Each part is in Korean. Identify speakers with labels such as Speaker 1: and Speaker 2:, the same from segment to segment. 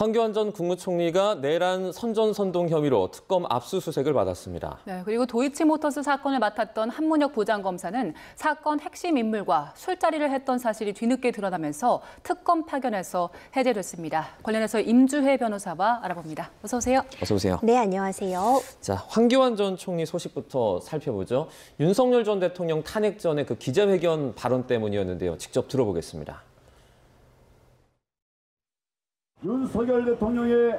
Speaker 1: 황교안 전 국무총리가 내란 선전선동 혐의로 특검 압수수색을 받았습니다.
Speaker 2: 네, 그리고 도이치모터스 사건을 맡았던 한문혁 부장검사는 사건 핵심 인물과 술자리를 했던 사실이 뒤늦게 드러나면서 특검 파견에서 해제됐습니다. 관련해서 임주혜 변호사와 알아봅니다. 어서 오세요.
Speaker 1: 어서 오세요.
Speaker 3: 네, 안녕하세요.
Speaker 1: 자, 황교안 전 총리 소식부터 살펴보죠. 윤석열 전 대통령 탄핵 전에 그 기자회견 발언 때문이었는데요. 직접 들어보겠습니다.
Speaker 4: 윤석열 대통령의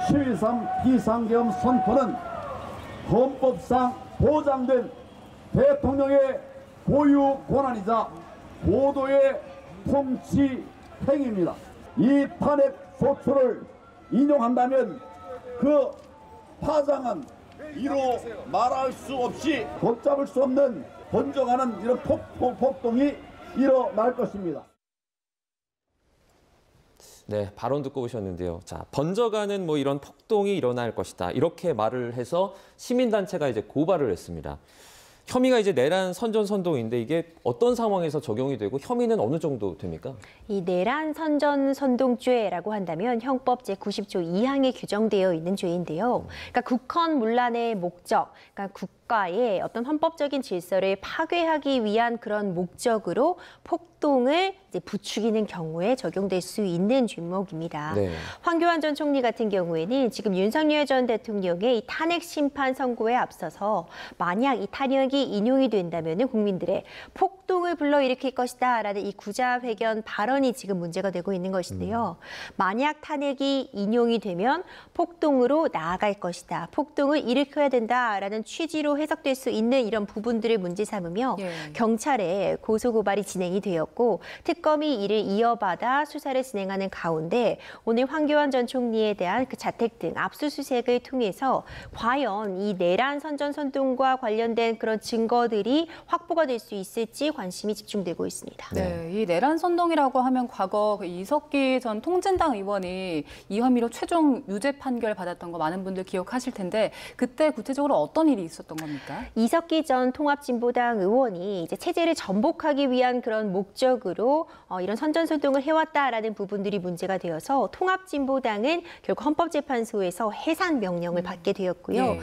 Speaker 4: 7.3 비상계엄 선포는 헌법상 보장된 대통령의 고유 권한이자 고도의 통치 행위입니다. 이 탄핵 소추를 인용한다면 그 파장은 이루 말할 수 없이 걷잡을 수 없는 번져가는 이런 폭동이 일어날 것입니다.
Speaker 1: 네, 발언 듣고 오셨는데요. 자, 번져가는 이런 폭동이 일어날 것이다. 이렇게 말을 해서 시민단체가 이제 고발을 했습니다. 혐의가 이제 내란 선전선동인데 이게 어떤 상황에서 적용이 되고 혐의는 어느 정도 됩니까?
Speaker 3: 이 내란 선전선동죄라고 한다면 형법 제90조 2항에 규정되어 있는 죄인데요. 그러니까 국헌문란의 목적, 그러니까 국가의 어떤 헌법적인 질서를 파괴하기 위한 그런 목적으로 폭동을 이제 부추기는 경우에 적용될 수 있는 죄목입니다.
Speaker 1: 네.
Speaker 3: 황교안 전 총리 같은 경우에는 지금 윤석열 전 대통령의 이 탄핵 심판 선고에 앞서서 만약 이 탄핵이 인용이 된다면 국민들의 폭동을 불러일으킬 것이다라는 이 구자회견 발언이 지금 문제가 되고 있는 것인데요. 만약 탄핵이 인용이 되면 폭동으로 나아갈 것이다. 폭동을 일으켜야 된다라는 취지로 해석될 수 있는 이런 부분들을 문제 삼으며 경찰에 고소고발이 진행이 되었고 특검이 이를 이어받아 수사를 진행하는 가운데 오늘 황교안 전 총리에 대한 그 자택 등 압수수색을 통해서 과연 이 내란 선전선동과 관련된 그런 증거들이 확보가 될 수 있을지 관심이 집중되고 있습니다.
Speaker 2: 네, 이 내란 선동이라고 하면 과거 이석기 전 통진당 의원이 이 혐의로 최종 유죄 판결 받았던 거 많은 분들 기억하실 텐데 그때 구체적으로 어떤 일이 있었던 겁니까?
Speaker 3: 이석기 전 통합진보당 의원이 이제 체제를 전복하기 위한 그런 목적으로 이런 선전선동을 해왔다라는 부분들이 문제가 되어서 통합진보당은 결국 헌법재판소에서 해산 명령을 받게 되었고요.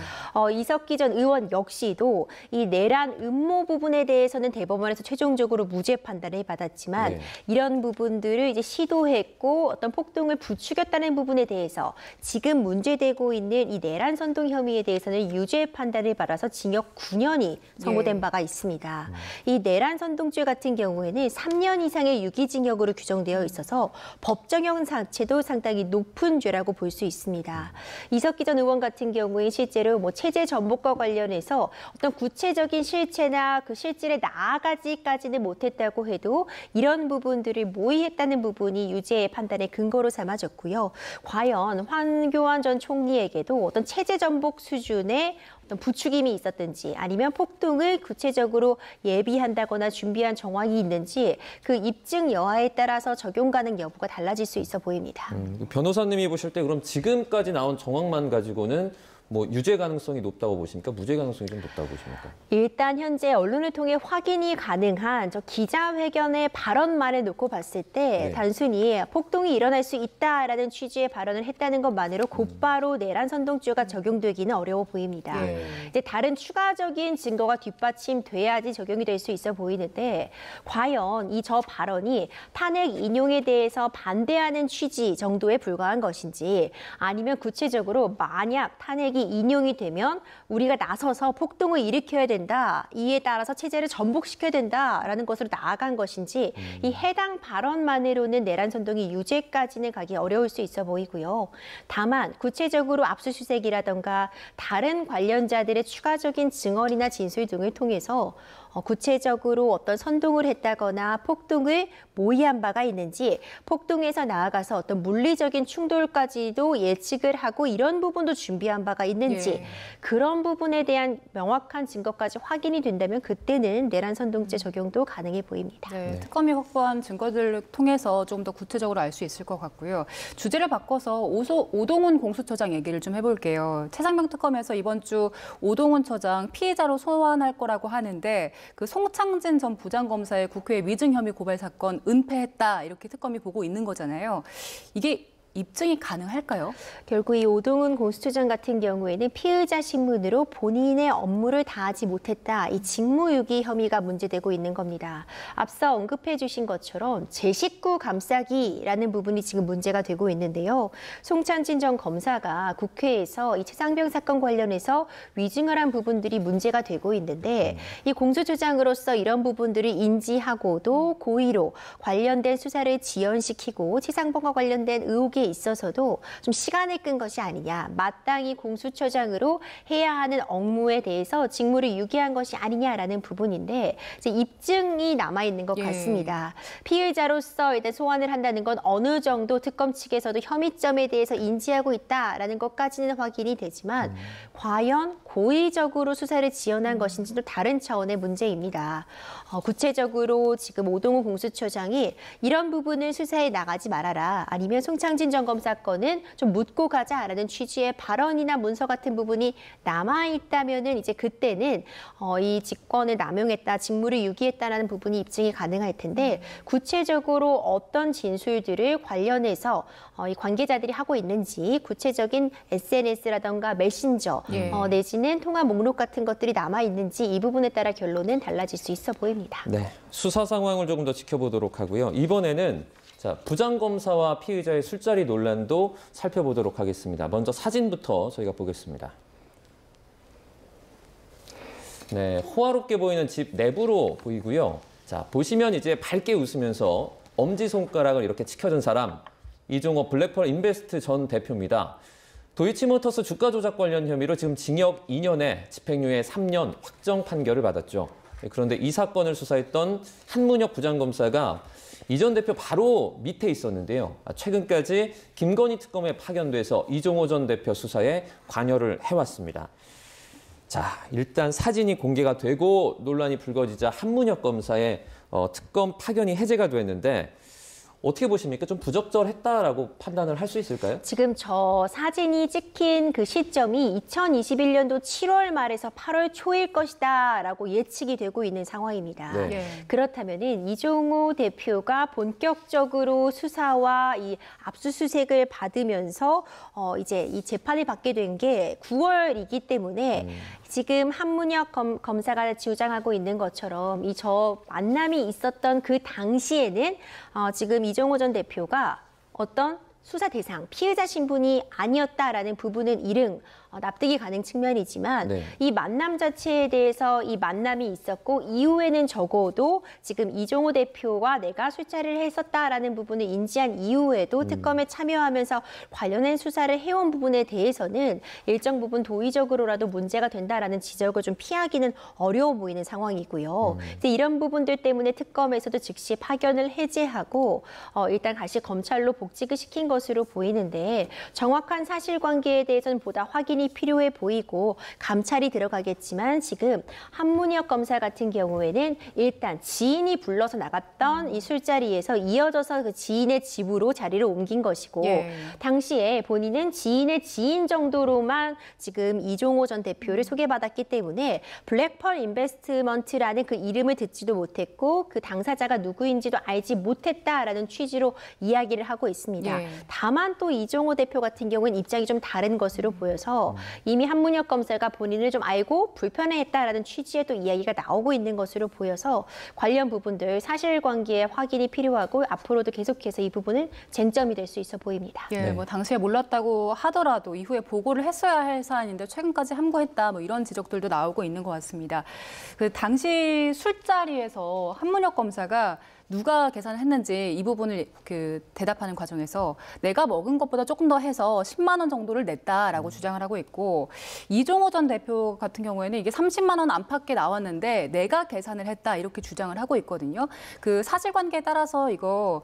Speaker 3: 이석기 전 의원 역시도 이 내란 음모 부분에 대해서는 대법원에서 최종적으로 무죄 판단을 받았지만 이런 부분들을 이제 시도했고 어떤 폭동을 부추겼다는 부분에 대해서 지금 문제되고 있는 이 내란 선동 혐의에 대해서는 유죄 판단을 받아서 징역 9년이 선고된 바가 있습니다. 이 내란 선동죄 같은 경우에는 3년 이상의 유기징역으로 규정되어 있어서 법정형 자체도 상당히 높은 죄라고 볼 수 있습니다. 이석기 전 의원 같은 경우에 실제로 체제 전복과 관련해서 어떤 구체적인 실체나 그 실질에 나아가지까지는 못했다고 해도 이런 부분들을 모의했다는 부분이 유죄 판단의 근거로 삼아졌고요. 과연 황교안 전 총리에게도 어떤 체제 전복 수준의 어떤 부추김이 있었든지 아니면 폭동을 구체적으로 예비한다거나 준비한 정황이 있는지 그 입증 여하에 따라서 적용 가능 여부가 달라질 수 있어 보입니다.
Speaker 1: 변호사님이 보실 때 그럼 지금까지 나온 정황만 가지고는 유죄 가능성이 높다고 보십니까? 무죄 가능성이 좀 높다고 보십니까?
Speaker 3: 일단 현재 언론을 통해 확인이 가능한 저 기자회견의 발언만을 놓고 봤을 때 단순히 폭동이 일어날 수 있다라는 취지의 발언을 했다는 것만으로 곧바로 내란 선동죄가 적용되기는 어려워 보입니다. 이제 다른 추가적인 증거가 뒷받침돼야지 적용이 될 수 있어 보이는데 과연 이 저 발언이 탄핵 인용에 대해서 반대하는 취지 정도에 불과한 것인지 아니면 구체적으로 만약 탄핵이 인용이 되면 우리가 나서서 폭동을 일으켜야 된다. 이에 따라서 체제를 전복시켜야 된다라는 것으로 나아간 것인지 이 해당 발언만으로는 내란 선동이 유죄까지는 가기 어려울 수 있어 보이고요. 다만 구체적으로 압수수색이라던가 다른 관련자들의 추가적인 증언이나 진술 등을 통해서 구체적으로 어떤 선동을 했다거나 폭동을 모의한 바가 있는지 폭동에서 나아가서 어떤 물리적인 충돌까지도 예측을 하고 이런 부분도 준비한 바가 있는지 그런 부분에 대한 명확한 증거까지 확인이 된다면 그때는 내란 선동죄 적용도 가능해 보입니다.
Speaker 2: 특검이 확보한 증거들을 통해서 조금 더 구체적으로 알 수 있을 것 같고요. 주제를 바꿔서 오동훈 공수처장 얘기를 좀 해볼게요. 최상병 특검에서 이번 주 오동훈 처장 피의자로 소환할 거라고 하는데 그 송창진 전 부장검사의 국회 위증 혐의 고발 사건 은폐했다 이렇게 특검이 보고 있는 거잖아요. 이게 입증이 가능할까요?
Speaker 3: 결국 이 오동훈 공수처장 같은 경우에는 피의자 신문으로 본인의 업무를 다하지 못했다. 이 직무유기 혐의가 문제되고 있는 겁니다. 앞서 언급해 주신 것처럼 제 식구 감싸기라는 부분이 지금 문제가 되고 있는데요. 송창진 전 검사가 국회에서 이 최상병 사건 관련해서 위증을 한 부분들이 문제가 되고 있는데 이 공수처장으로서 이런 부분들을 인지하고도 고의로 관련된 수사를 지연시키고 최상병과 관련된 의혹이 있어서도 좀 시간을 끈 것이 아니냐. 마땅히 공수처장으로 해야 하는 업무에 대해서 직무를 유기한 것이 아니냐라는 부분인데 이제 입증이 남아있는 것 같습니다. 피의자로서 일단 소환을 한다는 건 어느 정도 특검 측에서도 혐의점에 대해서 인지하고 있다라는 것까지는 확인이 되지만 과연 고의적으로 수사를 지연한 것인지 또 다른 차원의 문제입니다. 구체적으로 지금 오동훈 공수처장이 이런 부분을 수사에 나가지 말아라. 아니면 송창진 전 검사 건은 좀 묻고 가자라는 취지의 발언이나 문서 같은 부분이 남아있다면은 이제 그때는 이 직권을 남용했다, 직무를 유기했다라는 부분이 입증이 가능할 텐데 구체적으로 어떤 진술들을 관련해서 이 관계자들이 하고 있는지 구체적인 SNS라던가 메신저 내지는 통화 목록 같은 것들이 남아있는지 이 부분에 따라 결론은 달라질 수 있어 보입니다.
Speaker 1: 네, 수사 상황을 조금 더 지켜보도록 하고요. 이번에는 부장검사와 피의자의 술자리 논란도 살펴보도록 하겠습니다. 먼저 사진부터 저희가 보겠습니다. 네, 호화롭게 보이는 집 내부로 보이고요. 자, 보시면 이제 밝게 웃으면서 엄지손가락을 이렇게 치켜준 사람, 이종호 블랙펄 인베스트 전 대표입니다. 도이치모터스 주가 조작 관련 혐의로 지금 징역 2년에 집행유예 3년 확정 판결을 받았죠. 그런데 이 사건을 수사했던 한문혁 부장검사가 이 전 대표 바로 밑에 있었는데요. 최근까지 김건희 특검에 파견돼서 이종호 전 대표 수사에 관여를 해왔습니다. 자, 일단 사진이 공개가 되고 논란이 불거지자 한문혁 검사의 특검 파견이 해제가 됐는데 어떻게 보십니까? 좀 부적절했다라고 판단을 할 수 있을까요?
Speaker 3: 지금 저 사진이 찍힌 그 시점이 2021년도 7월 말에서 8월 초일 것이다라고 예측이 되고 있는 상황입니다.
Speaker 1: 네.
Speaker 3: 그렇다면은 이종호 대표가 본격적으로 수사와 이 압수수색을 받으면서 이제 이 재판을 받게 된 게 9월이기 때문에 지금 한문혁 검사가 주장하고 있는 것처럼 이 저 만남이 있었던 그 당시에는 지금 이종호 전 대표가 어떤 수사 대상, 피해자 신분이 아니었다라는 부분은 일응 납득이 가능 측면이지만 이 만남 자체에 대해서 이 만남이 있었고 이후에는 적어도 지금 이종호 대표와 내가 술자리를 했었다라는 부분을 인지한 이후에도 특검에 참여하면서 관련된 수사를 해온 부분에 대해서는 일정 부분 도의적으로라도 문제가 된다라는 지적을 좀 피하기는 어려워 보이는 상황이고요. 이런 부분들 때문에 특검에서도 즉시 파견을 해제하고 일단 다시 검찰로 복직을 시킨 것으로 보이는데 정확한 사실관계에 대해서는 보다 확인이 필요해 보이고 감찰이 들어가겠지만 지금 한문혁 검사 같은 경우에는 일단 지인이 불러서 나갔던 이 술자리에서 이어져서 그 지인의 집으로 자리를 옮긴 것이고 당시에 본인은 지인의 지인 정도로만 지금 이종호 전 대표를 소개받았기 때문에 블랙펄 인베스트먼트라는 그 이름을 듣지도 못했고 그 당사자가 누구인지도 알지 못했다라는 취지로 이야기를 하고 있습니다. 다만 또 이종호 대표 같은 경우는 입장이 좀 다른 것으로 보여서 이미 한문혁 검사가 본인을 좀 알고 불편해했다라는 취지의 또 이야기가 나오고 있는 것으로 보여서 관련 부분들 사실관계의 확인이 필요하고 앞으로도 계속해서 이 부분은 쟁점이 될 수 있어 보입니다.
Speaker 2: 뭐 당시에 몰랐다고 하더라도 이후에 보고를 했어야 할 사안인데 최근까지 함구했다 뭐 이런 지적들도 나오고 있는 것 같습니다. 그 당시 술자리에서 한문혁 검사가 누가 계산을 했는지 이 부분을 대답하는 과정에서 내가 먹은 것보다 조금 더 해서 10만 원 정도를 냈다라고 주장을 하고 있고 이종호 전 대표 같은 경우에는 이게 30만 원 안팎에 나왔는데 내가 계산을 했다 이렇게 주장을 하고 있거든요. 그 사실관계에 따라서 이거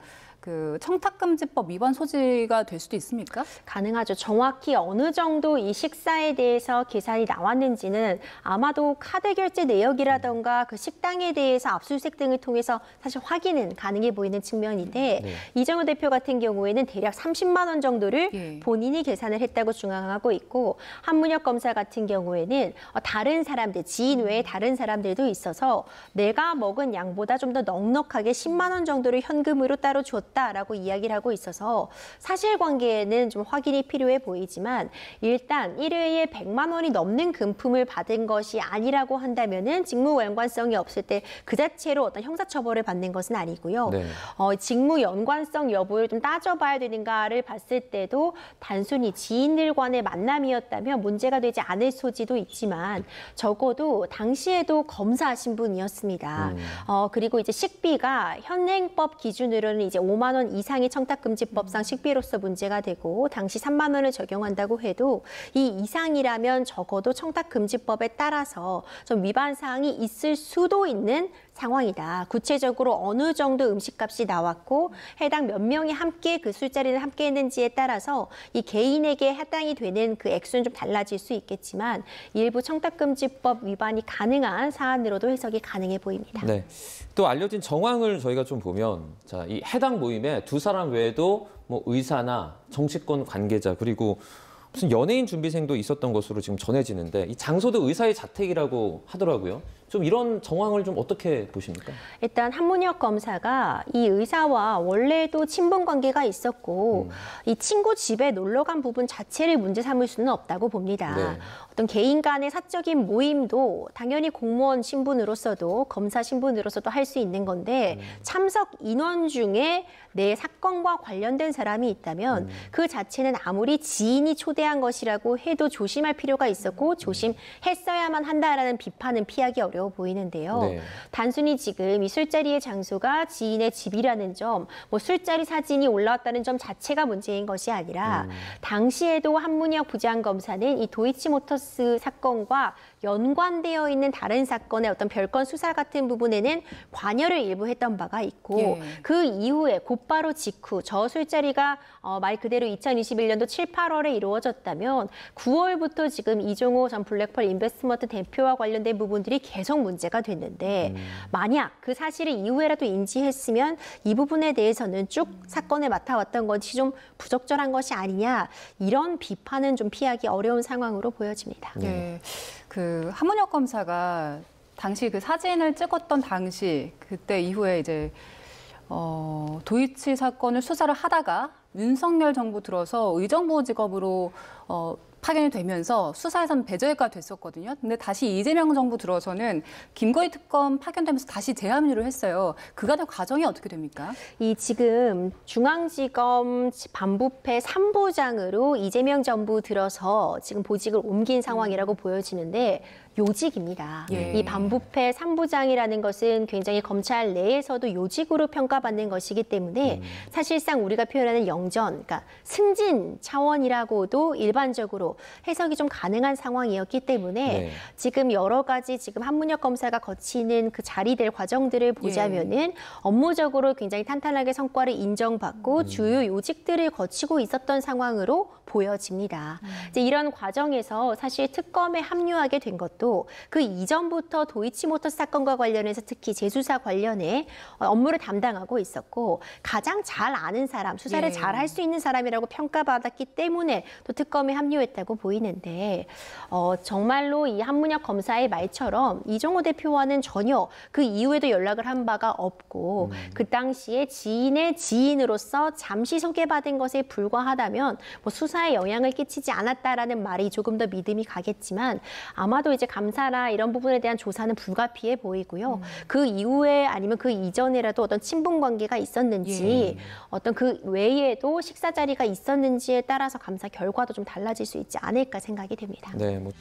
Speaker 2: 청탁금지법 위반 소지가 될 수도 있습니까?
Speaker 3: 가능하죠. 정확히 어느 정도 이 식사에 대해서 계산이 나왔는지는 아마도 카드 결제 내역이라던가 그 식당에 대해서 압수수색 등을 통해서 사실 확인은 가능해 보이는 측면인데 이종호 대표 같은 경우에는 대략 30만 원 정도를 본인이 계산을 했다고 주장하고 있고 한문혁 검사 같은 경우에는 다른 사람들, 지인 외에 다른 사람들도 있어서 내가 먹은 양보다 좀 더 넉넉하게 10만 원 정도를 현금으로 따로 줬다. 없다라고 이야기를 하고 있어서 사실관계는 좀 확인이 필요해 보이지만 일단 1회에 100만 원이 넘는 금품을 받은 것이 아니라고 한다면은 직무 연관성이 없을 때 그 자체로 어떤 형사처벌을 받는 것은 아니고요.
Speaker 1: 네.
Speaker 3: 직무 연관성 여부를 좀 따져봐야 되는가를 봤을 때도 단순히 지인들 간의 만남이었다면 문제가 되지 않을 소지도 있지만 적어도 당시에도 검사 신분이었습니다. 그리고 이제 식비가 현행법 기준으로는 이제 5만 원 이상의 청탁금지법상 식비로서 문제가 되고 당시 3만 원을 적용한다고 해도 이 이상이라면 적어도 청탁금지법에 따라서 좀 위반 사항이 있을 수도 있는 상황이다. 구체적으로 어느 정도 음식값이 나왔고 해당 몇 명이 함께 그 술자리를 함께 했는지에 따라서 이 개인에게 해당이 되는 그 액수는 좀 달라질 수 있겠지만 일부 청탁금지법 위반이 가능한 사안으로도 해석이 가능해 보입니다.
Speaker 1: 네. 또 알려진 정황을 저희가 좀 보면 자, 이 해당 모임에 두 사람 외에도 뭐 의사나 정치권 관계자 그리고 무슨 연예인 준비생도 있었던 것으로 지금 전해지는데 이 장소도 의사의 자택이라고 하더라고요. 좀 이런 정황을 좀 어떻게 보십니까?
Speaker 3: 일단 한문혁 검사가 이 의사와 원래도 친분 관계가 있었고 이 친구 집에 놀러 간 부분 자체를 문제 삼을 수는 없다고 봅니다.
Speaker 1: 네.
Speaker 3: 어떤 개인 간의 사적인 모임도 당연히 공무원 신분으로서도 검사 신분으로서도 할 수 있는 건데 참석 인원 중에 내 사건과 관련된 사람이 있다면 그 자체는 아무리 지인이 초대한 것이라고 해도 조심할 필요가 있었고 조심했어야만 한다라는 비판은 피하기 어려워 보이는데요.
Speaker 1: 네.
Speaker 3: 단순히 지금 이 술자리의 장소가 지인의 집이라는 점, 뭐 술자리 사진이 올라왔다는 점 자체가 문제인 것이 아니라 당시에도 한문혁 부장검사는 이 도이치모터스 사건과 연관되어 있는 다른 사건의 어떤 별건 수사 같은 부분에는 관여를 일부 했던 바가 있고
Speaker 2: 예.
Speaker 3: 그 이후에 곧바로 직후 저 술자리가 말 그대로 2021년도 7, 8월에 이루어졌다면 9월부터 지금 이종호 전 블랙펄 인베스트먼트 대표와 관련된 부분들이 계속 문제가 됐는데 만약 그 사실을 이후에라도 인지했으면 이 부분에 대해서는 쭉 사건을 맡아왔던 것이 좀 부적절한 것이 아니냐 이런 비판은 좀 피하기 어려운 상황으로 보여집니다.
Speaker 2: 네. 그 한문혁 검사가 당시 그 사진을 찍었던 당시 그때 이후에 이제 도이치 사건을 수사를 하다가 윤석열 정부 들어서 의정부지검으로 파견이 되면서 수사에서는 배제가 됐었거든요. 근데 다시 이재명 정부 들어서는 김거희 특검 파견되면서 다시 재합류를 했어요. 그간의 과정이 어떻게 됩니까?
Speaker 3: 이 지금 중앙지검 반부패 3부장으로 이재명 정부 들어서 지금 보직을 옮긴 상황이라고 보여지는데 요직입니다.
Speaker 2: 예.
Speaker 3: 이 반부패 3부장이라는 것은 굉장히 검찰 내에서도 요직으로 평가받는 것이기 때문에 사실상 우리가 표현하는 영전, 그러니까 승진 차원이라고도 일반적으로 해석이 좀 가능한 상황이었기 때문에
Speaker 1: 네.
Speaker 3: 지금 여러 가지 지금 한문혁 검사가 거치는 그 자리들 과정들을 보자면은 업무적으로 굉장히 탄탄하게 성과를 인정받고 주요 요직들을 거치고 있었던 상황으로 보여집니다. 이제 이런 과정에서 사실 특검에 합류하게 된 것도 그 이전부터 도이치모터스 사건과 관련해서 특히 재수사 관련해 업무를 담당하고 있었고 가장 잘 아는 사람, 수사를
Speaker 2: 예.
Speaker 3: 잘 할 수 있는 사람이라고 평가받았기 때문에 또 특검에 합류했다고 보이는데 정말로 이 한문혁 검사의 말처럼 이종호 대표와는 전혀 그 이후에도 연락을 한 바가 없고 그 당시에 지인의 지인으로서 잠시 소개받은 것에 불과하다면 뭐 수사에 영향을 끼치지 않았다라는 말이 조금 더 믿음이 가겠지만 아마도 이제 감사나 이런 부분에 대한 조사는 불가피해 보이고요. 그 이후에 아니면 그 이전에라도 어떤 친분 관계가 있었는지 어떤 그 외에도 식사 자리가 있었는지에 따라서 감사 결과도 좀 달라질 수 있지 않을까 생각이 됩니다.
Speaker 1: 네, 뭐.